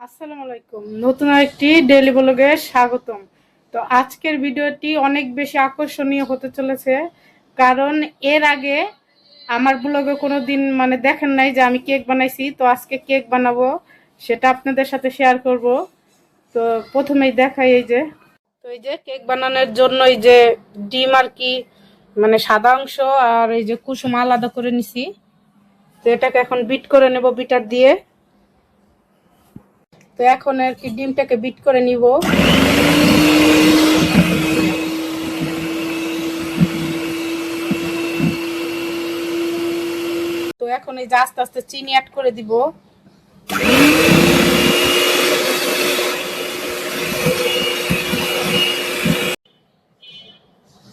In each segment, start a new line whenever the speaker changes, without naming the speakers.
আসসালামু আলাইকুম। নতুন একটি ডেইলি ব্লগে স্বাগতম। তো আজকের ভিডিওটি অনেক বেশি আকর্ষণীয় হতে চলেছে, কারণ এর আগে আমার ব্লগে কোনো দিন দেখেন নাই যে আমি কেক বানাইছি। তো আজকে কেক বানাবো, সেটা আপনাদের সাথে শেয়ার করব। তো প্রথমেই দেখাই এই যে কেক বানানোর জন্য এই যে ডিম আর কি সাদা অংশ আর এই যে কুসুম আলাদা করে নিছি। তো এটাকে এখন বিট করে নেব বিটার দিয়ে। তো এখন আর কি ডিমটাকে বিট করে নিব। তো এখন এই যে আস্তে আস্তে চিনি অ্যাড করে দিব।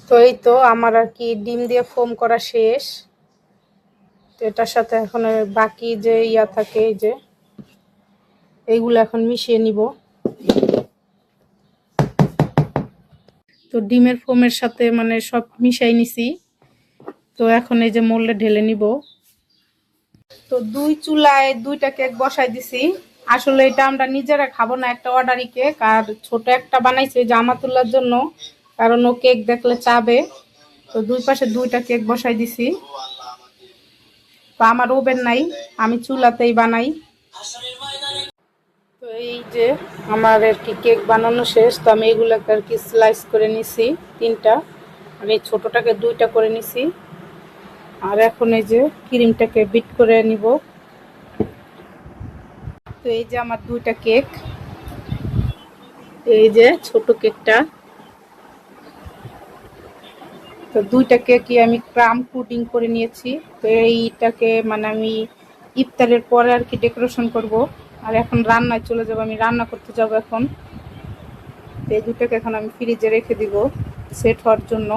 তো এই তো আমার আর কি ডিম দিয়ে ফোম করা শেষ। তো এটার সাথে এখন বাকি যে থাকে এই যে এইগুলো এখন মিশিয়ে নিব। তো ডিমের ফোমের সাথে সব মিশাই নিছি। তো এখন এই যে মোল্ডে ঢেলে নিব। তো দুই চুলায় দুইটা কেক বসাই দিছি। আসলে এটা আমরা নিজেরা খাবো না, একটা অর্ডারি কেক, আর ছোট একটা বানাইছে জামাতুল্লার জন্য, কারণ ও কেক দেখলে চাবে। তো দুই পাশে দুইটা কেক বসাই দিছি। তো আমার ওভেন নাই, আমি চুলাতেই বানাই। তো এই যে আমার আর কি কেক বানানো শেষ। তো আমি এগুলোকে আর কি স্লাইস করে নিছি তিনটা, আর এই ছোটটাকে দুইটা করে নিছি। আর এখন এই যে ক্রিমটাকে বিট করে নিব। তো এই যে আমার দুইটা কেক, এই যে ছোট কেকটা। তো দুইটা কেকই আমি ক্রাম কোটিং করে নিয়েছি। তো এইটাকে আমি ইফতারের পরে আর কি ডেকোরেশন করব। আর এখন রান্নায় চলে যাব, আমি রান্না করতে যাব এখন। তো এই দুটাকে এখন আমি ফ্রিজে রেখে দিব সেট হওয়ার জন্য।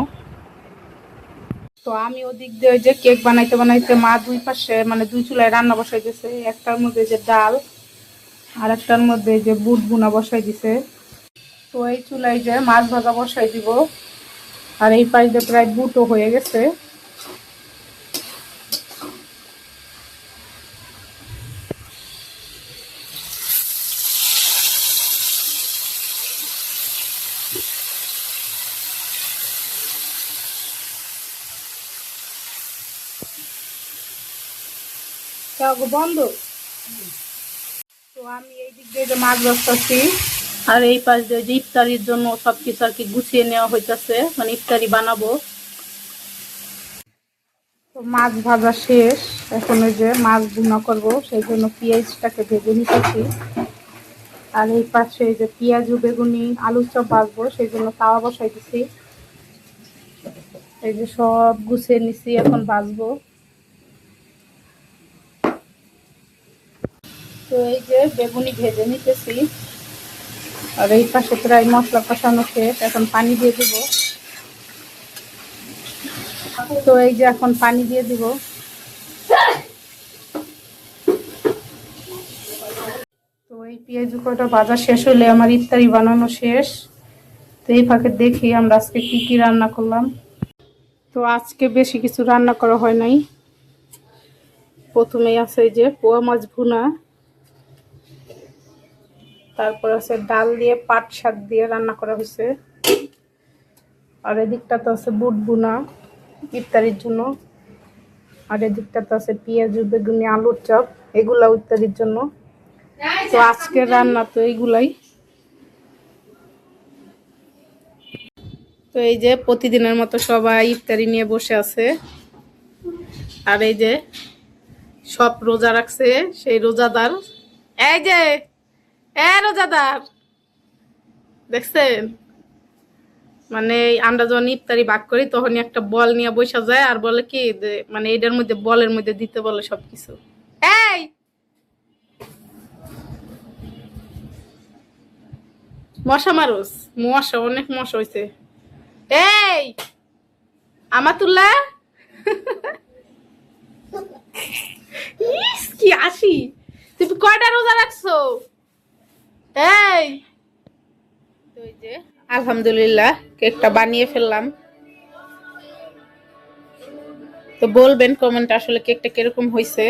তো আমি ওদিক দিয়ে ওই যে কেক বানাইতে বানাইতে মা দুই পাশে দুই চুলায় রান্না বসাই দিয়েছে। একটার মধ্যে যে ডাল আর একটার মধ্যে যে বুট ভুনা বসাই দিছে। তো এই চুলায় যে মাছ ভাজা বসাই দিব। আর এই পাশ দিয়ে প্রায় বুটও হয়ে গেছে। বন্ধ। তো আমি এই দিক দিয়ে যে মাছ ভাজতেছি, আর এই পাশ দিয়ে যে ইফতারির জন্য সবকিছু আর কি গুছিয়ে নেওয়া হইতেছে, ইফতারি বানাবো। তো মাছ ভাজা শেষ, এখন ওই যে মাছ ভুনা করবো, সেই জন্য পেঁয়াজটাকে ভেজে নিতেছি। আর এই পাশে এই যে পেঁয়াজ বেগুনি আলুর চপ ভাজবো, সেই জন্য তাওয়া বসাই দিছি। এই যে সব গুছিয়ে নিছি, এখন ভাজবো। তো এই যে বেগুনি ভেজে নিতেছি। আর এই পাশে প্রায় মশলা কষানো শেষ, এখন পানি দিয়ে দিব। তো এই যে এখন পানি দিয়ে দিব। তো এই পেঁয়াজ কটা ভাজা শেষ হলে আমার ইফতারি বানানো শেষ। তো এই ফাঁকে দেখি আমরা আজকে কি কি রান্না করলাম। তো আজকে বেশি কিছু রান্না করা হয় নাই। প্রথমেই আছে এই যে পোয়া মাছ ভুনা, তারপর আছে ডাল দিয়ে পাট শাক দিয়ে রান্না করা হয়েছে। আর এদিকটা তো আছে বুট ভুনা ইফতারির জন্য। আর এদিকটা তো আছে পেঁয়াজ বেগুনি আলুর চপ, এগুলা ইত্যাদির জন্য। তো আজকের রান্না তো এইগুলাই। তো এই যে প্রতিদিনের মতো সবাই ইফতারি নিয়ে বসে আছে। আর এই যে সব রোজা রাখছে সেই রোজাদার। এই যে রোজাদার দেখছেন, আমরা যখন ইফতারি ভাগ করি তখনই একটা বল নিয়ে বসা যায়, আর বলে কি এটার মধ্যে বলের মধ্যে দিতে বলে সবকিছু। এই মশা মারুস, মশা অনেক মশা হয়েছে। এই আমাতুল্লাহ, ইস কি আসি, তুমি কয়টা রোজা রাখছো? এই তো এই যে আলহামদুলিল্লাহ কেকটা বানিয়ে ফেললাম। তো বলবেন কমেন্ট আসলে কেকটা কিরকম হয়েছে।